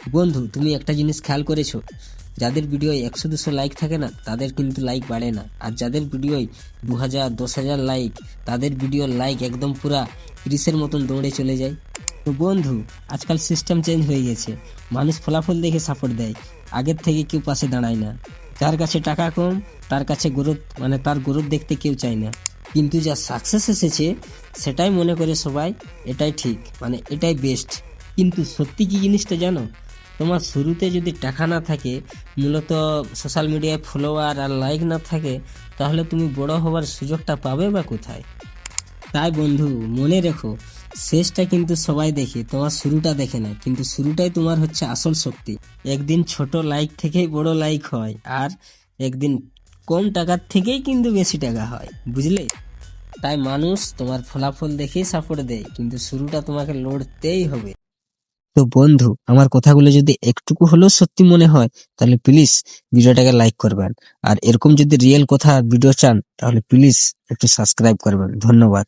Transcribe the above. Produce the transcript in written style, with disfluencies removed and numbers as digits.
বন্ধু, তুমি একটা জিনিস খেয়াল করেছো? যাদের ভিডিও 100-200 লাইক থাকে না, তাদের কিন্তু লাইক বাড়ে না। আর যাদের ভিডিও 2000-10,000 লাইক, তাদের ভিডিওর লাইক একদম পুরা 30-এর মতন দৌড়ে চলে যায়। তো বন্ধু, আজকাল সিস্টেম চেঞ্জ হয়ে গেছে। মানুষ ফলাফল দেখে সাপোর্ট দেয়, আগের থেকে কেউ পাশে দাঁড়ায় না। যার কাছে টাকা কম, তার কাছে গ্রোথ তার গ্রোথ দেখতে কেউ চায় না। কিন্তু যা সাকসেস এসেছে, সেটাই মনে করে সবাই এটাই ঠিক, এটাই বেস্ট। কিন্তু সত্যি কি জিনিসটা জানো? তোমার শুরুতে যদি টাকা না থাকে, মূলত সোশ্যাল মিডিয়ায় ফলোয়ার আর লাইক না থাকে, তাহলে তুমি বড় হওয়ার সুযোগটা পাবে বা কোথায়? তাই বন্ধু, মনে রেখো, শেষটা কিন্তু সবাই দেখে, তোমার শুরুটা দেখে না। কিন্তু শুরুটাই তোমার হচ্ছে আসল শক্তি। একদিন ছোট লাইক থেকেই বড় লাইক হয়, আর একদিন কম টাকার থেকেই কিন্তু বেশি টাকা হয়, বুঝলে? তাই মানুষ তোমার ফলাফল দেখেই সাপোর্ট দেয়, কিন্তু শুরুটা তোমাকে লড়তেই হবে। তো বন্ধু, আমার কথাগুলো যদি একটুকু হলেও সত্যি মনে হয়, তাহলে প্লিজ ভিডিওটাকে লাইক করবেন। আর এরকম যদি রিয়েল কথা ভিডিও চান, তাহলে প্লিজ একটু সাবস্ক্রাইব করবেন। ধন্যবাদ।